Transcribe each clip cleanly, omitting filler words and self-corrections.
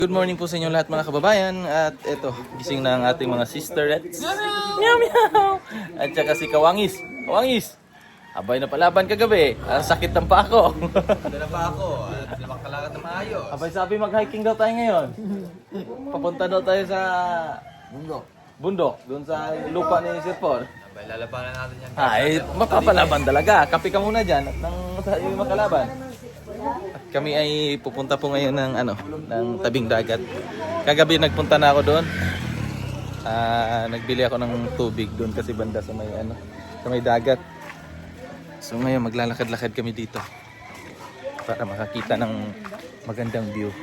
Good morning po sa inyo lahat mga kababayan. At eto, gising na ang ating mga sisterets. Meow meow! At saka si Kawangis. Kawangis! Abay na palaban kagabi. Ang sakit ng paa ko. Dala pa ako at makalakad na maayos. Abay sabi mag-hiking daw tayo ngayon. Papunta daw tayo sa bundok. Doon sa lupa ni Sir Paul. Abay, lalabanan natin yan. Ay, mapapalaban talaga. Kape ka muna dyan at nang tayo makalaban. At kami ay pupunta po ngayon ng tabing dagat. Kagabi nagpunta na ako doon. Nagbili ako ng tubig doon kasi banda sa may dagat. So ngayon maglalakad-lakad kami dito para makakita ng magandang view.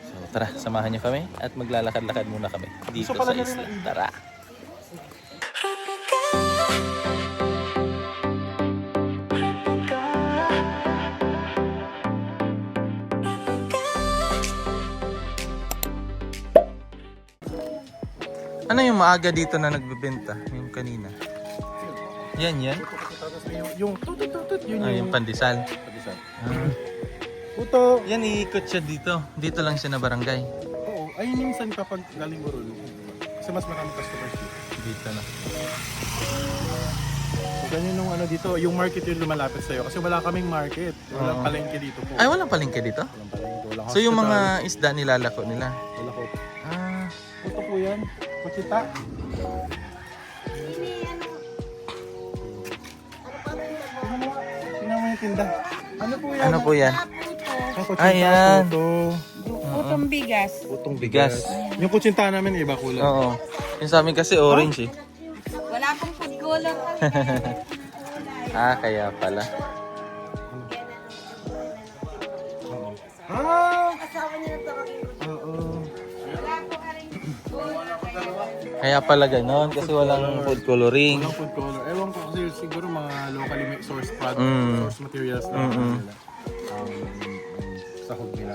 So tara, samahan niyo kami at maglalakad-lakad muna kami dito sa isla. Tara! Ano yung maaga dito na nagbebenta? Yung kanina. Yan. Yung tutut yun Yung pandesal. pandesal. Puto. Yan, iikot siya dito. Dito lang siya na barangay. Oo, ay minsan kapag galing mo ron. Kasi mas marami customers dito. Dito na. So ganyan nung dito, yung market yung lumalapit sa'yo. Kasi wala kaming market. Walang palengke dito po. Ay, walang palengke dito? Walang palengke, walang So yung hospital, mga isda nilalako nila? wala ko. Ah, Puto po yan. Kutsita. Tingnan mo yung tinda. Ano po yan? ano po yan? Ang kutsita, Ayan. puto. Putong bigas. Putong Bigas. Yung kutsinta namin iba kulay. Oo. Yung sa amin kasi orange eh. Wala pong food color. Kaya pala. Ah! Asawa niya na tawagin ko. Oo. Wala pong aring food. Kaya pala ganon kasi walang food coloring. Walang food color. Ewan ko kasi siguro mga locally made source product, source materials lang nila. Sahog nila.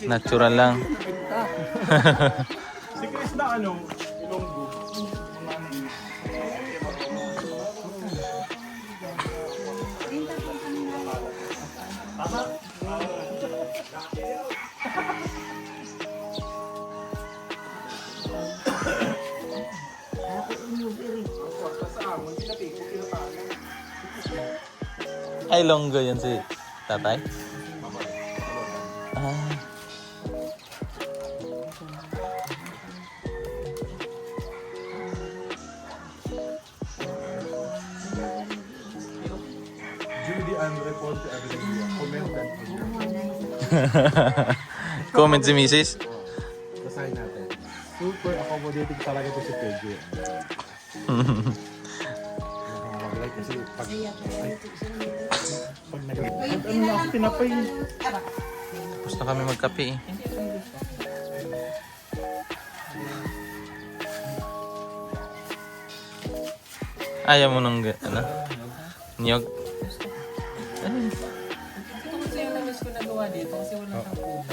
Natural lang. Si Chris na Ilonggo. Ay, longgo yan si tatay? Judy Andre Ponte Avenida. Comment and Comment si Mrs. basahin natin. Super accommodating talaga to si Peggy. Mag-like kasi pag nag-like. Ano na ako tinapay. Gusto kami magkape eh. Ayaw mo ng niyog?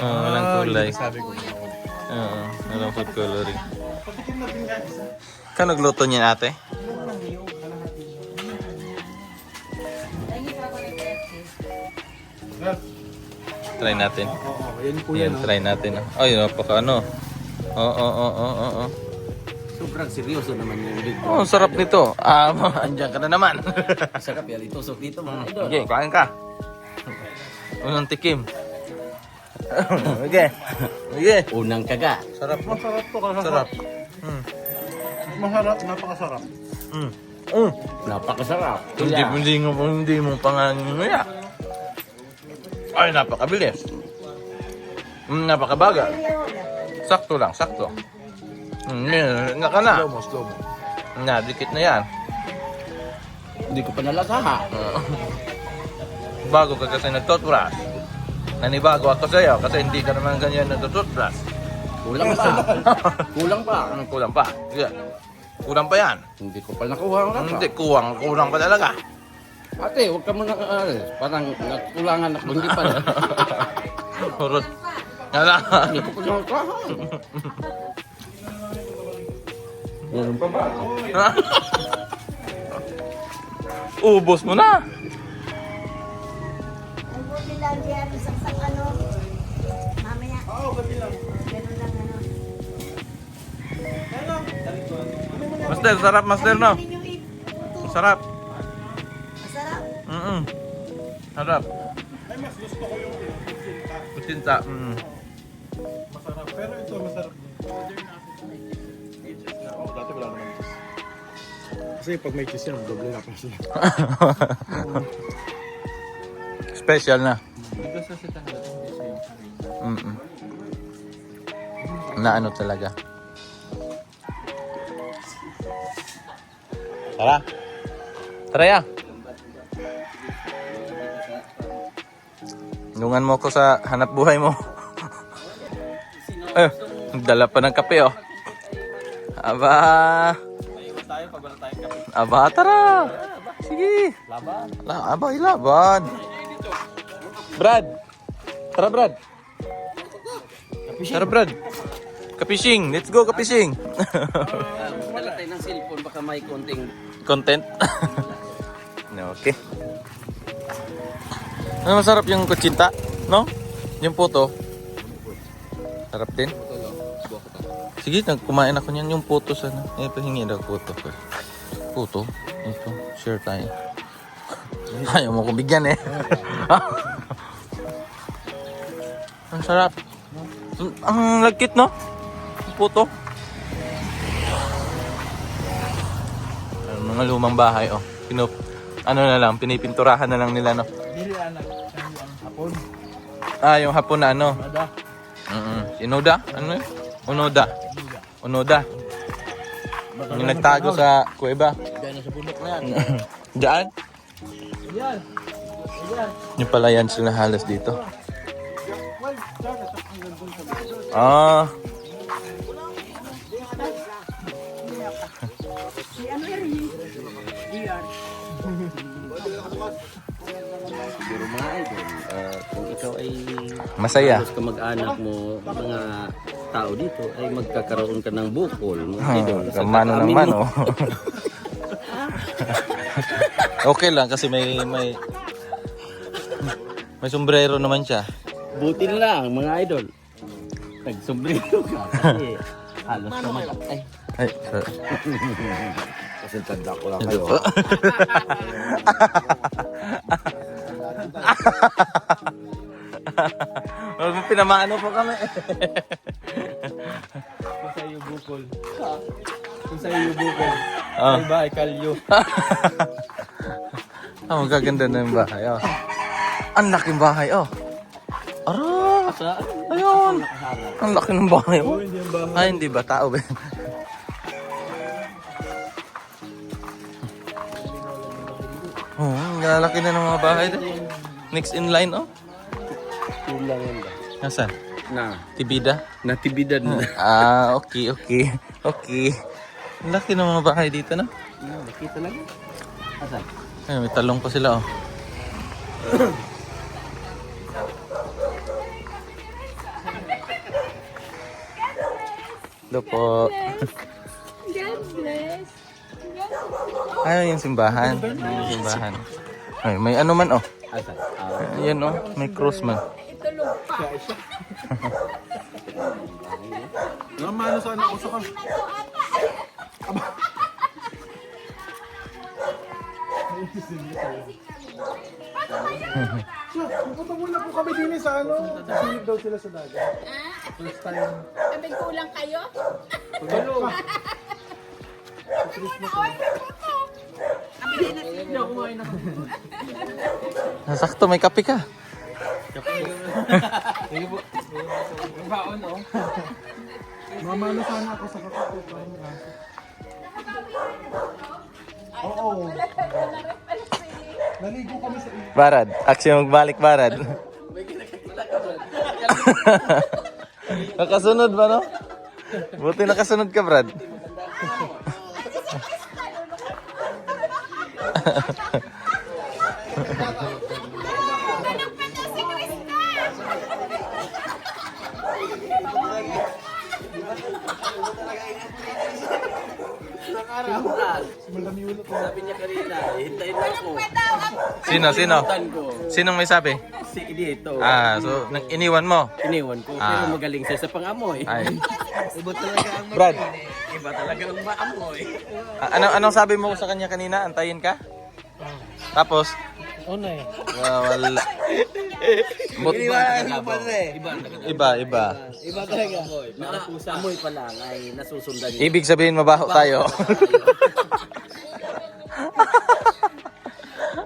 Walang kulay. Sabi ko. Oo, walang food coloring. Ka nagluto niya ate? Try natin. Oo, yan po Yan, yan. try natin. Ay, napaka Oo. Sobrang seryoso naman yung big. Oh, sarap nito. Andiyan ka na naman. Sarap yan. Itusok dito mga idol. Okay, kain ka. Unang tikim. Okay. Unang kaga. Sarap. Masarap to kasi. Sarap. Masarap, napakasarap. Napakasarap. Hindi mo panganginuya. Ay, napakabilis. Napakabagal. Sakto lang, sakto. Naka na. Slow mo. Dikit na yan. Hindi ko pa nalasaha. Bago ka kasi nag-toothbrush. Nanibago ako sa'yo kasi hindi ka naman ganyan nag-toothbrush. Kulang pa. Kulang pa. Kulang pa. Yeah. Kulang pa yan. Hindi ko pa nakuha ang lasa. Hindi, kulang pa talaga. Ate, huwag ka muna parang nakulangan ako. Hindi pa. Urot. Hala. Hindi ko pa nakuha. Meron pa ba? Ubos mo na. Ang buti lang diyan sa ano. Mamaya Master, sarap master no? Sarap. Masarap. Sarap. Ay, mas gusto ko yung kusinta. Kusinta. Masarap. Pero ito, masarap din. Oo, dati wala naman cheese. Kasi pag may cheese yan, doble na pa siya. Special na. Bigas kasi talaga. Na ano talaga. Tara. Tara ya. Tulungan mo ko sa hanap buhay mo. Ay, dala pa ng kape oh. Aba. Aba, tara. Sige. Laban. Aba, ilaban. Brad. Tara, Brad. Tara, Brad. Kapishing. Let's go, kapishing. Dala tayo ng cellphone, baka may konting Content. Okay. Ano masarap yung kutsinta, no? Yung puto. Sarap din. Sige, kumain ako niyan yung puto sana. Eh, pahingi daw puto. Puto? Ito, share tayo. Ayaw mo ko bigyan eh. Ang sarap. Ang lagkit, no? Yung puto. Mga lumang bahay, oh. Ano na lang, pinipinturahan na lang nila, no? Dili anak. Ang hapon. Ah, yung hapon na ano? Ada. Inoda? Ano yun? Unoda. Yung nagtago sa kuweba. Diyan na sa bundok na yan. Diyan? Yan. Yung pala yan sila halos dito. Well, dyan, hanggang dun sa Ah. Siguro mga idol, kung ikaw ay Masaya. halos kamag-anak mo, mga tao dito, ay magkakaroon ka ng bukol. Mga idol, sa Mano ng kakamin mano. mo. Okay lang kasi may sombrero naman siya. Buti lang, mga idol. Nagsombrero ka kasi halos kamag... Ay, Ay, sorry. kasi tanda ko lang kayo. Pinamano po kami. Kung sa'yo bukol. Kung sa'yo bukol. Ah. Ay ba, ay kalyo. Magaganda na yung bahay, oh. Ang laking bahay, oh. Ara! Ayun! Ang laki ng bahay, oh. Hindi ang bahay. Ay, hindi ba? Tao ba? Oh, ang lalaki na ng mga bahay din. Next in line, oh. Yun lang yun ba? Nasaan? Na, Tibida? natibidad na. Ah, okay. Ang laki ng mga bahay dito, no? Nakita lang yun. Asan? Ay, may talong pa sila, oh. Hello po. God bless. Ay, yung simbahan. Yung simbahan. Ay, may ano man, oh. Asan? Ayan, oh. May cross man. Itulog pa. Namano sa anak ko sa kan. Pupunta muna po kami din sa ano. Sisingit daw sila sa dagat. First time. Sabi kulang kayo? Nasakto, may kape ka. Mamano sana ako sa kakatukan. Oo. Naligo kami sa iyo. Barad. Aksyon magbalik, Barad. Nakasunod ba, no? Buti nakasunod ka, Brad. Sabi niya kanina, hintayin mo ako. Sino? Tan ko. Sinong may sabi? si dito. So iniwan mo. Iniwan ko, pero magaling siya sa pangamoy. Ay. Iba talaga ang Brad, Iba talaga ang maamoy. anong sabi mo sa kanya kanina? Antayin ka? Tapos? Wala. Iba Iba. Iba talaga. Amoy pa lang ay nasusundan niya. Ibig sabihin mabaho tayo.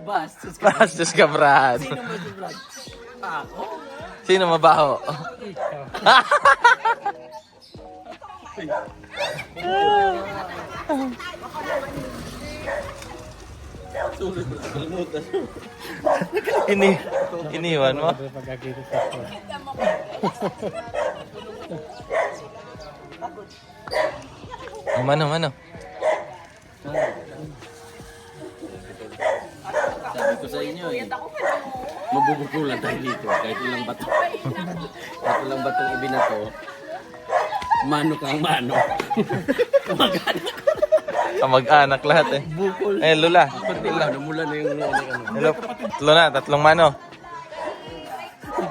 Bastos ka, Brad. Sino mo si Brad? Ako? Sino mabaho? Iniwan mo? Mano. Sabi ko sa inyo eh. Mabubukulan tayo dito kahit ilang bato. Kahit ilang batong ibinato. Mano kang mano. Kamag-anak lahat eh. Bukol. Lola. Namula na yung ano. Hello. Lola, tatlong mano.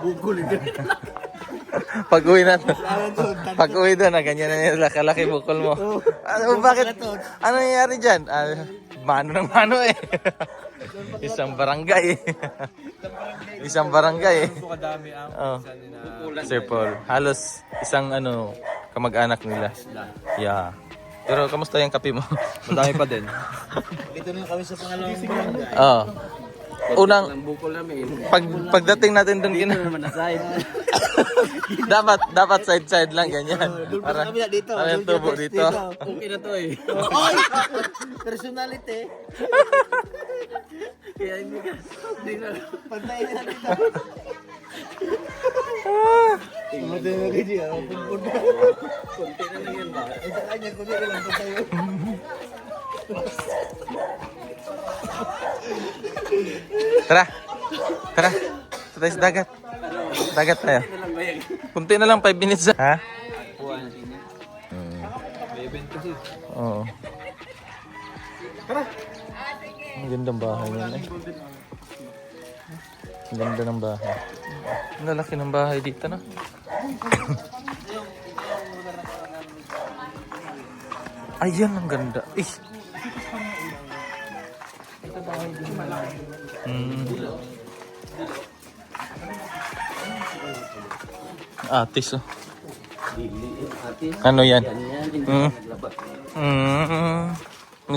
Bukol. Pag-uwi doon, ganyan na nila, kalaki bukol mo. Bakit? Ano nangyari dyan? Mano ng mano eh. Isang barangay. Isang barangay. Kadami ang Oh. Sir Paul, halos isang kamag-anak nila. Yeah. Pero kamusta yung kape mo? Madami pa din. Dito na kami sa pangalawang barangay. Oo. Unang Ang bukol namin. pagdating natin doon Dito naman na side. dapat side lang ganyan. Para dito. yung tubo dito. Okay na to eh. Oy! Personality. Kaya hindi ka. Hindi na. Pantayin na dito. Kunti na lang yan ba? Sa kanya, kundi ka lang pantayin. Tara. Sa tayo sa dagat. Dagat tayo. Kunti na lang 5 minutes. Ha? Oo. Ang gandang bahay niyan eh. Ang ganda ng bahay. Ang lalaki ng bahay dito na. Ayan, ang ganda. Atis oh. Ano yan?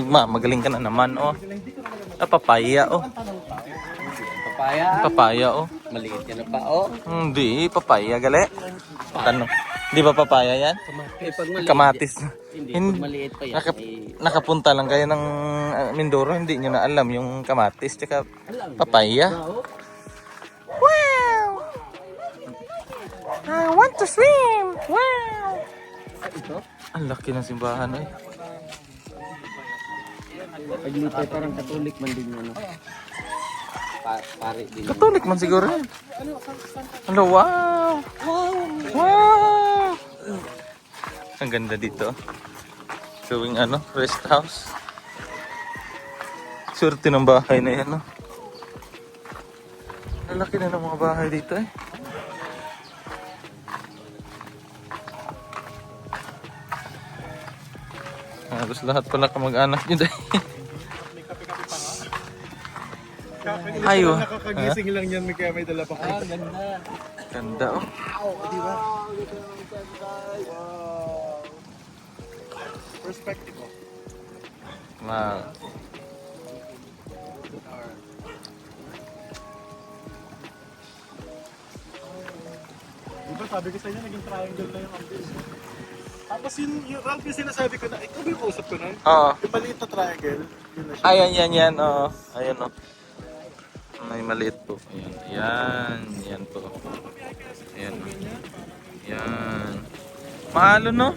Magaling ka na naman oh. Papaya oh. Papaya oh. Maliit ka na pa oh. Hindi, papaya gali. Ano? Di ba papaya yan? Pag maliit. Kamatis. Hindi, pag maliit pa yan. Nakapunta lang kayo ng Mindoro, hindi nyo na alam yung kamatis tsaka papaya. Wow! I want to swim! Wow! Ang laki ng simbahan eh. Pag lutay parang katolik man din yan. Pare din. Katolik man siguro yan. Ano, wow! Wow! Ang ganda dito. Showing rest house. Swerte ng bahay na yan, no? Ang laki na ng mga bahay dito eh. Halos lahat pala kamag-anak nyo dahil. Ayo. Nakakagising lang yan, may kaya may dala pa kayo. Ganda. Ganda oh. Perspective mo. Diba sabi ko sa inyo, naging triangle na yung ambis. Tapos yung Ralph yung sinasabi ko na, ikaw ba yung kausap ko na? Oo. Yung maliit na triangle, yun na siya. Ayan, yan. Oo. Ayan oh. May maliit po. Ayan. Yan po. Ayan. Yan. Mahalo no?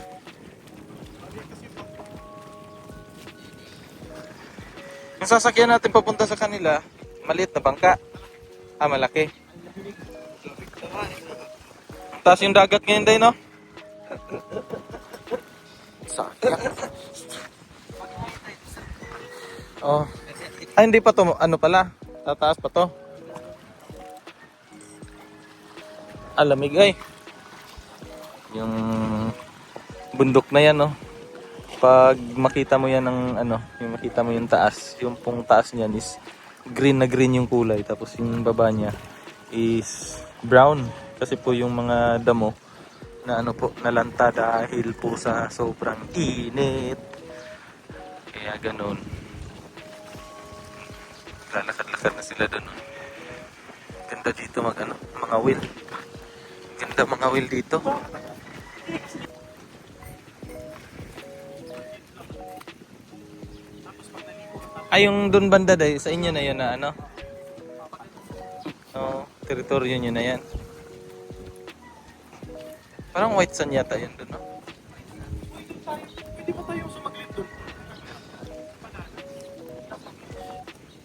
Yung sasakyan natin papunta sa kanila, maliit na bangka. Malaki. Taas yung dagat ngayon day, no? Sakyan. Oh. Ay, hindi pa to. Ano pala? Tataas pa to. Alamig ay. Yung bundok na yan, no. Pag makita mo yan ng ano, yung makita mo yung taas, yung pong taas niyan is green na green yung kulay, tapos yung baba niya is brown kasi po yung mga damo na ano po, nalanta dahil po sa sobrang init. Kaya ganun. Lalakad-lakad na sila doon. Ganda dito mag ano, mga wheel. Ganda mga wheel dito. Ay, yung doon banda dahil sa inyo na yun na ano? Oo, teritoryo nyo na yan. Parang white sand yata yun doon, no? Pwede ba tayo sumaglit doon?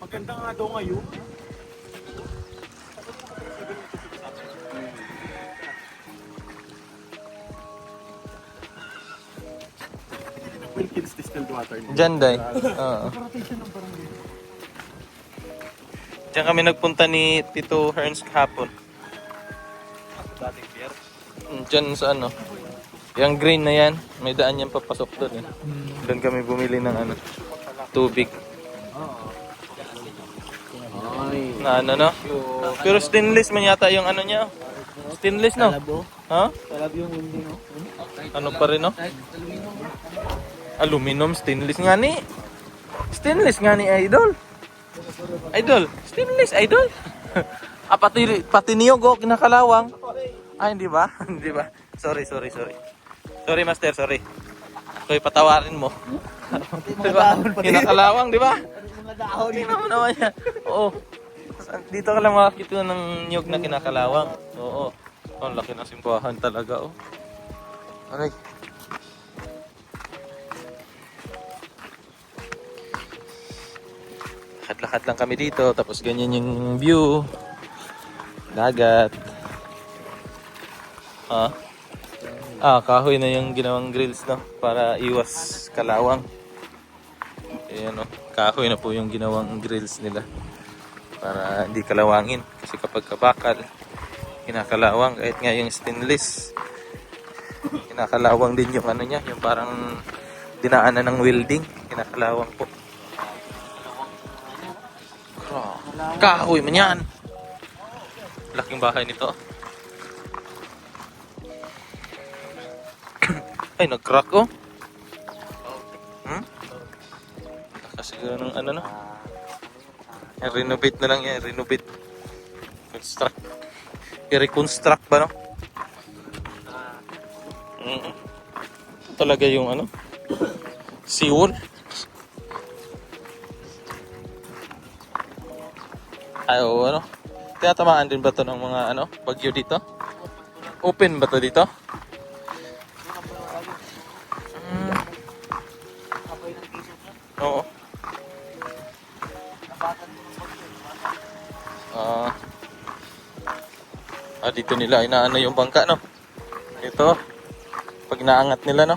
Maganda nga daw ngayon. Wilkins distilled water niya. Diyan, day. Oo. Rotation ng barangay. Diyan kami nagpunta ni Tito Herns kahapon. Dating beer. Diyan sa ano. Yung green na yan, may daan yan papasok doon eh. Doon kami bumili ng ano, tubig. Ay. Na ano no? Pero stainless man yata yung ano niya. Stainless no? Ha? Talab yung hindi, no? Ano pa rin no? Aluminum, stainless nga ni. Stainless nga ni idol. Idol, stainless idol. Ah, pati niyog oh, kinakalawang. Ah, hindi ba? Hindi ba? Sorry. Sorry master, sorry. Koy patawarin mo. Diba? Kinakalawang, di ba? Mga dahon. Tingnan mo naman yan. Oo. Dito ka lang makakita ng niyog na kinakalawang. Oo. Ang laki ng simbahan talaga, oh. Aray. Lakad-lakad lang kami dito, tapos ganyan yung view. Dagat. Kahoy na yung ginawang grills, no? Para iwas kalawang. Ayan, no? Kahoy na po yung ginawang grills nila. Para hindi kalawangin. Kasi kapag kabakal, kinakalawang. Kahit nga yung stainless, kinakalawang din yung ano niya. Yung parang dinaanan ng welding. Kinakalawang po. Kahoy man yan. Laking bahay nito. Ay, nag-crack oh. Siguro ng ano no? Renovate na lang yan. Renovate. Construct. I-reconstruct ba no? Talaga yung ano? Seawall. Ay, oo, ano? Tinatamaan din ba to ng mga ano, bagyo dito? Open ba to dito? Oo. Dito nila inaano yung bangka, no? Ito. Pag naangat nila, no?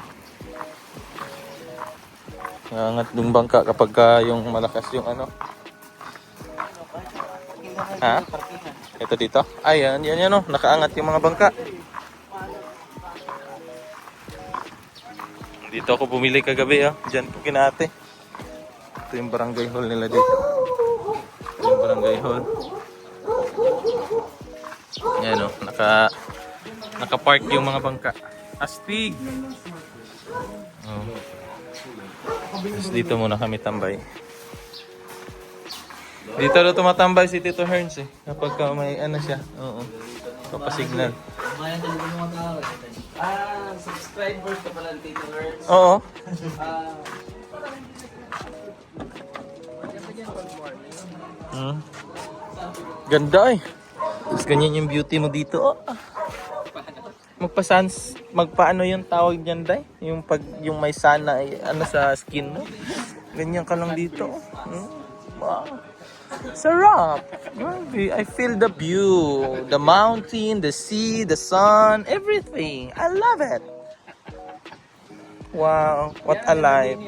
Naangat yung bangka kapag yung malakas yung ano. Ha? Ito dito? Ayan, yan, no? Nakaangat yung mga bangka. Dito ako bumili kagabi, oh. Diyan po kinate. Ito yung barangay hall nila dito. Ito yung barangay hall. Yan, oh. Naka-park yung mga bangka. Astig! Oh. Tapos dito muna kami tambay. Dito na tumatambay si Tito Herns eh. Kapag may ano siya. Oo. Papasignal. Bayan din yung mga tao. Subscribers ka pala Tito Hertz. Oo. Ganda eh. Tapos ganyan yung beauty mo dito. Oh. Magpaano yung tawag niyan, day? Yung pag yung may sana ano sa skin mo. Ganyan ka lang dito. Wow. Sarap. Grabe. I feel the view, the mountain, the sea, the sun, everything. I love it. Wow, what a life.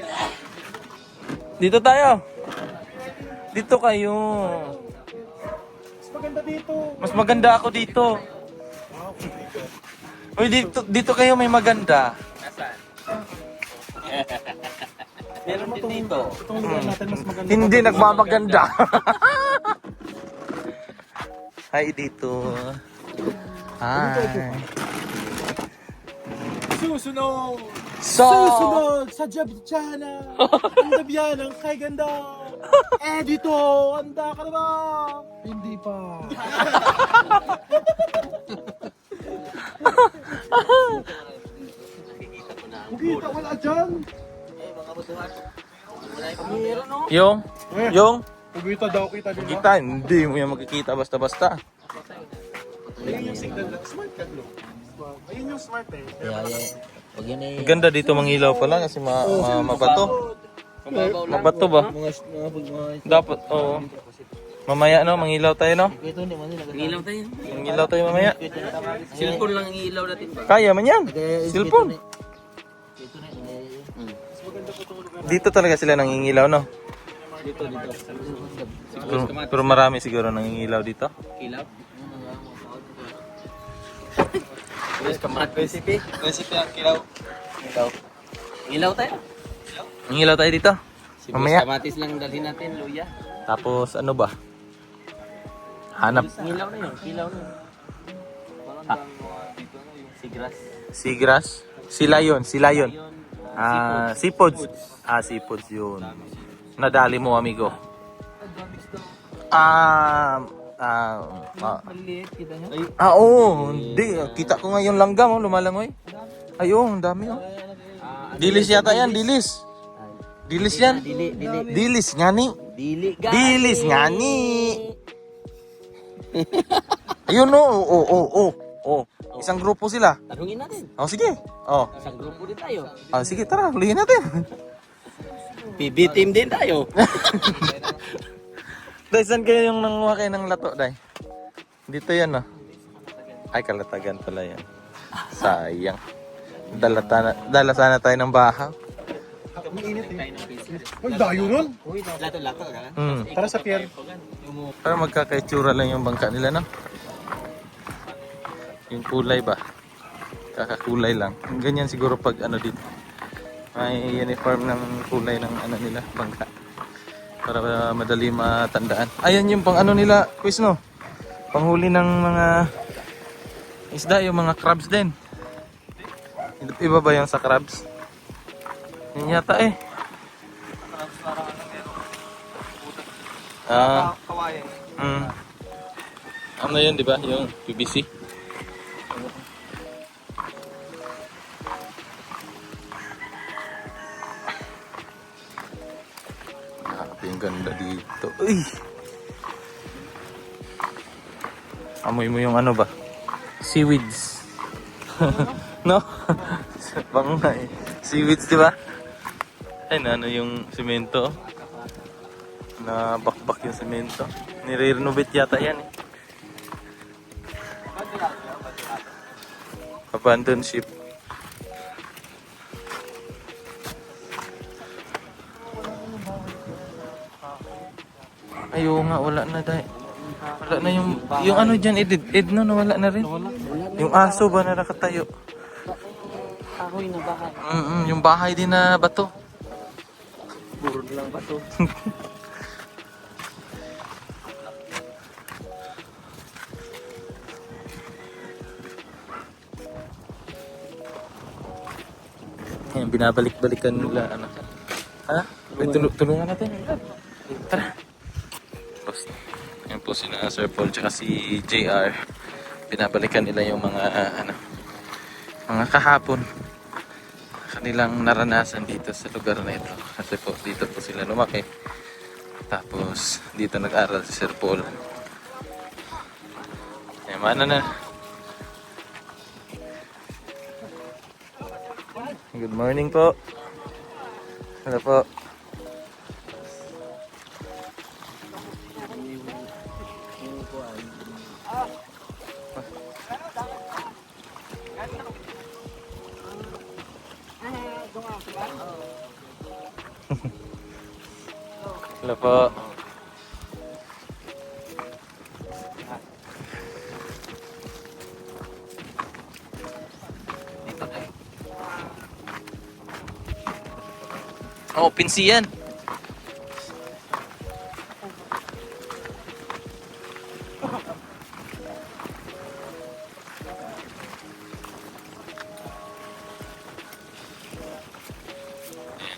Dito tayo. Dito kayo. Mas maganda dito. Mas maganda ako dito. Uy, dito kayo may maganda. Meron din dito. Itong lugar natin mas maganda. Hindi nagmamaganda. Hi dito. Hi. Susunod! So, Susunod sa Jabjana! Ang Dabyanang kay ganda! Eh dito! Handa ka na ba? Hindi pa. Pugita, wala dyan! yung, Pugita daw kita din. kita, hindi mo yan makikita basta-basta. Ayun yung signal na. Smart ka, Glo. Ayun yung smart eh. Huwag yan eh. Ang ganda dito mangilaw pala kasi mabato. Mabato ba? Dapat, oo. Mamaya no, mangilaw tayo no? Ito hindi man nila. Ilaw tayo. Mangilaw tayo mamaya. Cellphone lang ang ilaw natin ba? Kaya man yan. Cellphone. Ito na. Dito talaga sila nangingilaw no? Dito. Pero marami siguro nangingilaw dito. Ilaw. Yes, kamat. Recipe ang kilaw. Ilaw tayo. Nangingilaw tayo dito. Sibuyas Mamaya. kamatis lang dalhin natin, luya. Tapos ano ba? Hanap. Ilaw na yun, kilaw na yun. Sigras. Sigras. Sila yun. Seafoods. Seafoods yun. Nadali mo, amigo. Maliliit kita nyo. Oo. Hindi. Kita ko ngayon langgam, lumalangoy. Ayun, ang dami, oh. Dilis yata yan, dilis. Dilis yan. Dili. Dilis nga ni. Dili. Dilis nga ni. Ayun, oh. Isang grupo sila. Tanungin natin. Oh, sige. Oh. Isang grupo din tayo. Sige, tara. Hulihin natin. PB team din tayo. Day, saan kayo yung nanguha kayo ng lato, Day? Dito yan, no? Ay, Kalatagan pala yan. Sayang. Dala sana tayo ng bahaw. Mainit eh. Ang dayo nun! Lato-lato ka. Tara sa pier. Para magkakaitsura lang yung bangka nila, no? Yung kulay ba? Kakakulay lang. Ganyan siguro pag ano dito. May uniform ng kulay ng ano nila, bangka. Para madali matandaan. Ayan yung pang ano nila, quiz no? Panghuli ng mga isda, yung mga crabs din. Iba ba yung sa crabs? Yun yata eh. Ano yun, di ba? Yung PVC. Grabe yung ganda dito. Uy! Amoy mo yung ano ba? Seaweeds. No? Bangga eh. Seaweeds, di ba? Ay, ano yung semento. Na bakbak yung semento. Nire-renovate yata yan eh. Abandoned ship. Ayaw nga, wala na dahil. Wala na yung ano dyan, Edno, nawala na rin. Yung aso ba na nakatayo? Kahoy na bahay. Yung bahay din na bato. Puro lang bato. Yan, binabalik-balikan nila, ano. Ha? Tulungan natin. Tara. Tapos, yan po sina Sir Paul tsaka si JR. Binabalikan nila yung mga, mga kahapon. Kanilang naranasan dito sa lugar na ito. Kasi po, dito po sila lumaki. Tapos, dito nag-aral si Sir Paul. Yan, mana na. Good morning po. Hello po. Hello po. Oh, pinsi yan.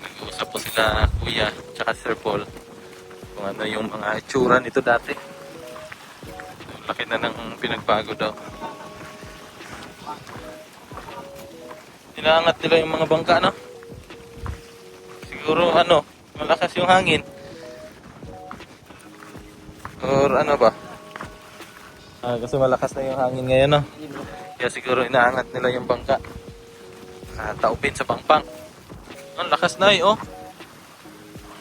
Nag-uusap po sila Kuya tsaka Sir Paul kung ano yung mga itsura nito dati. Laki na ng pinagbago daw. Inaangat nila yung mga bangka, no? Siguro ano, malakas yung hangin. Or ano ba? Kasi malakas na yung hangin ngayon, no? Kaya siguro inaangat nila yung bangka. Taupin sa pangpang. Ang lakas na oh.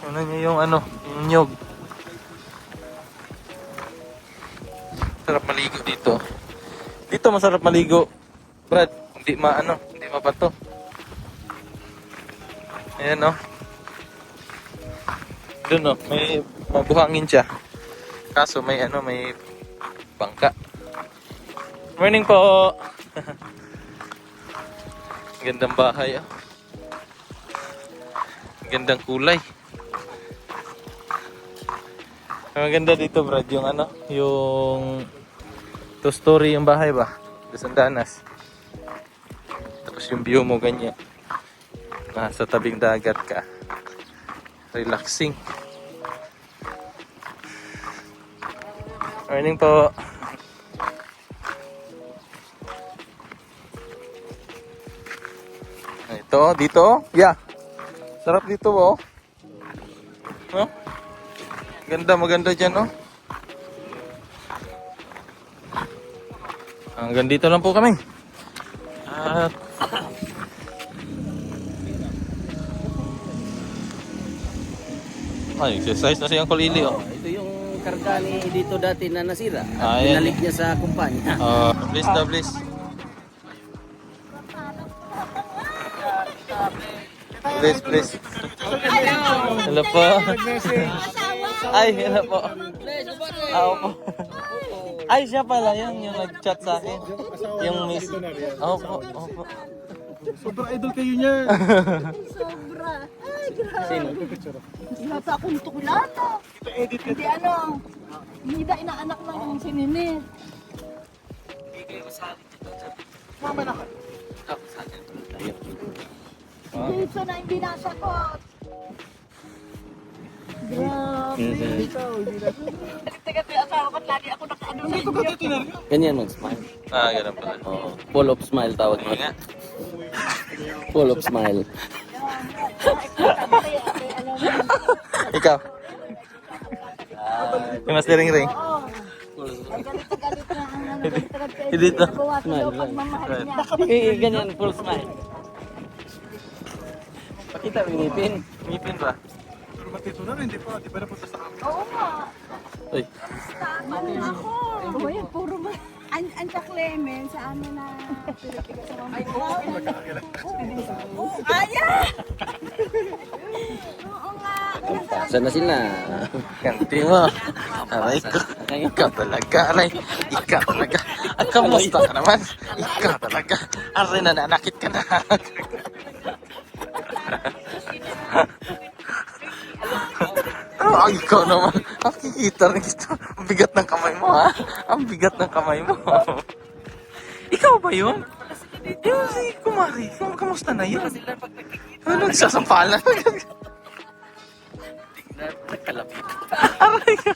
Ano nyo yung ano, yung nyog. Sarap maligo dito. Dito masarap maligo. Brad, hindi mabato. Ayan oh. Doon oh, may mabuhangin siya. Kaso may bangka. Morning po. Gandang bahay oh. Gandang kulay. Maganda dito, Brad, yung yung 2-story yung bahay ba? Sandanas. Tapos yung view mo ganyan. Nasa tabing dagat ka. Relaxing. Morning po. Ito, dito. Yeah. Sarap dito, oh. No? Maganda dyan, no? Hanggang dito lang po kami. At exercise na siyang kulili, oh. Ito yung karga ni dito dati na nasira. Ayan. Binalik niya sa kumpanya. Please. Please. Hello po. Ay, hello po. Opo. Ay, siya pala yung nag-chat sa akin. Yung miss. Opo. Sobrang idol kayo niya. Sobra. Ay, grabe. Hindi na pa akong tukulata. Hindi hindi na inaanak lang yung sininit. Mama na ka. Dito na hindi nasagot. Grabe. Taga-taga asawa ko, lagi ako nakaano na yun. Ganyan mag-smile. Ganun pala. Oo. Full of smile tawag mo. Nga. Full of smile. Ikaw. Yung mas ring. Ay, galit na ang Hindi to. nagawa ko daw pagmamahal niya. Ganyan, full smile. Pakita mo yung ngipin. Ngipin ba? Pero matito na rin, di ba napunta sa amin? Oo nga. Uy. Ano ako? Oo, yan, puro ba? Anta Clement sa amin na pinatigas sa mga Ayan! Oo nga. Sana sila. Ganti mo. Aray ko. Ikaw talaga, aray. Ikaw talaga. At kamusta ka naman? Ikaw talaga. Aray, nananakit ka na. Ay, ikaw naman. Nakikita rin ito. Ang bigat ng kamay mo, ha? Ang bigat ng kamay mo. Ikaw ba yun? Yung si Kumari. Kamusta na yun? Ano, nagsasampalan? Nagkalapit. Aray ka.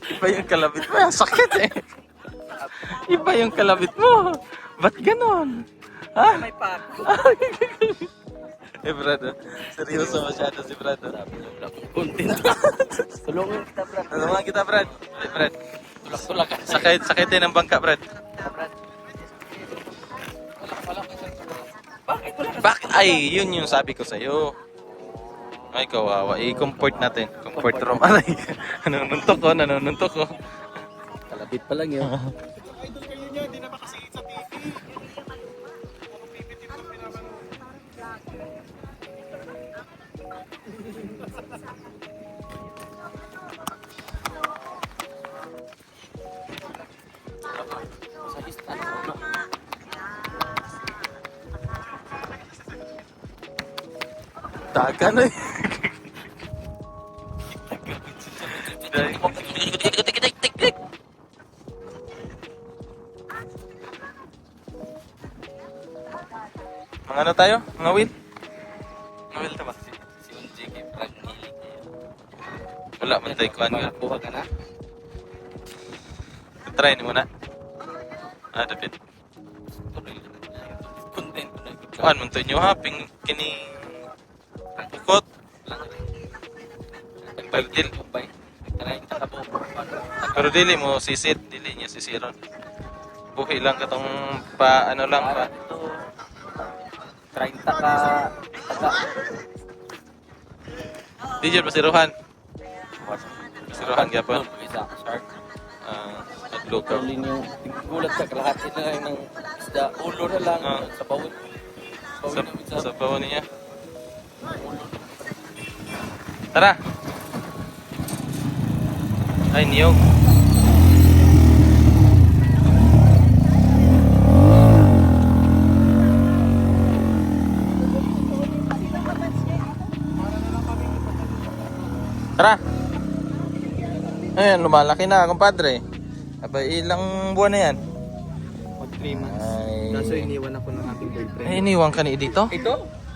Iba yung kalabit mo. Ang sakit eh. Iba yung kalabit mo. Ba't ganon? Ha? May pako. Eh, Brad. Seryoso masyado si Brad. Content. Tulungan kita, Brad. Tulungan kita, Brad. Eh, Brad. Tulak-tulak ka. Sakitin ng bangka, Brad. Bakit? Ay, yun yung sabi ko sa'yo. Ay, kawawa. I-comfort natin. Comfort room. Aray. Nanununtok ko. Kalapit pa lang yun. Idol kayo niya, di na makasiit sa TV. Pipit ito pinapanood. Sa listan. Tagan eh. Mga ano tayo? Mga wheel? Mga wheel na ba? Si Unji kay Frank Nili. Wala man tayo kuhan nga. Buha ka na? Try ni muna. Ah, David. Content ko na. Kuhan man tayo nyo ha. Kini... Bukot. Pero dili. Pero dili mo sisit. Dili niya sisiron. Buhi lang katong pa ano lang pa. 30 ka. Di dyan pasiruhan. Pasiruhan gyapon. Isa shark. Adlo ka. Tuloy niyo. Gulat sa kalahati na lang ng isda. Ulo na lang. Sa bawon. Sa bawon niya. Tara. Ay, niyog. Tara. Ayan, lumalaki na, kumpadre. Abay, ilang buwan na yan? Mag 3 months. Ay, Kaso iniwan ako ng ating boyfriend. ay iniwan ka ni dito? Ito?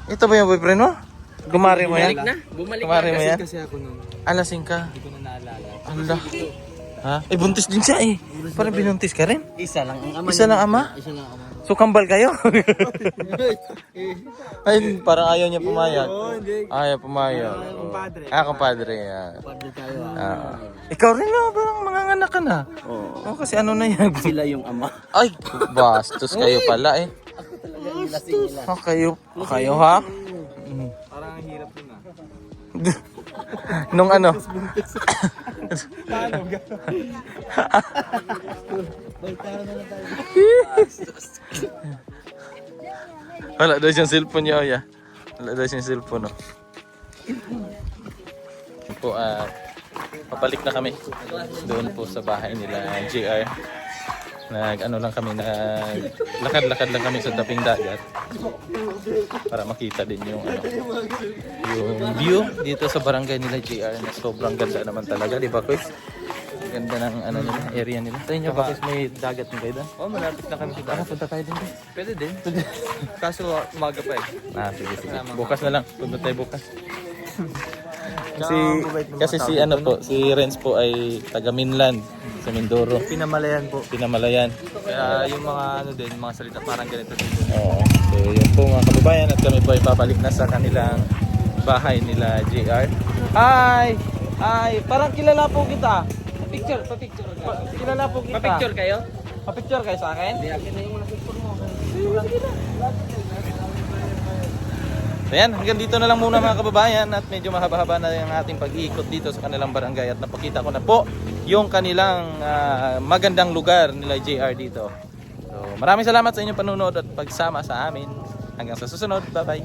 Ito ba yung boyfriend mo? Gumari mo yan? Bumalik Kumari mo yan? Kasi ako nung Alasing ka. hindi ko na naalala. Ala. Ha? Eh, buntis din siya eh. Parang binuntis ka rin. Isa lang ang ama. Isa lang ama? Isa lang ama. So, kambal kayo? Ay, parang ayaw niya pumayag. Oo, hindi. Ayaw pumayag. Kumpadre. Kumpadre. Ah. Pwede tayo. Ikaw rin na, parang manganganak ka na. Oo. Oh, kasi ano na yan? Sila yung ama. Ay, bastos kayo pala eh. Talaga yung lasing nila. Kayo ha? Parang ang hirap din ah. Nung ano? Paano ga? Wala daw siyang cellphone niya, Oya. Wala daw siyang cellphone, no? Yun po, pabalik na kami doon po sa bahay nila, JR. Nag-ano lang kami, lakad-lakad lang kami sa tabing dagat para makita din yung yung view dito sa barangay nila JR na sobrang ganda naman talaga, di ba, Chris? Ganda ng ano nila, area nila. Sa inyo ba, may dagat ng kayo doon? Oh, malapit na kami sa dagat. Punta tayo din doon. Pwede din. Kaso umaga pa eh. Sige. Bukas na lang. Punta tayo bukas. Kasi si ano po, si Renz po ay taga Minland sa Mindoro. Pinamalayan po. Pinamalayan. Kaya yung mga ano din, mga salita parang ganito dito. Oo. So yun po mga kababayan at kami po ay babalik na sa kanilang bahay nila JR. Hi! Hi! Parang kilala po kita. Picture. Kilala po kita. Pa-picture kayo? Pa-picture kayo sa akin? Hindi, akin na yung mga picture mo. So yan, hanggang dito na lang muna mga kababayan at medyo mahaba-haba na yung ating pag-iikot dito sa kanilang barangay at napakita ko na po yung kanilang magandang lugar nila JR dito. So maraming salamat sa inyong panunood at pagsama sa amin. Hanggang sa susunod, bye-bye!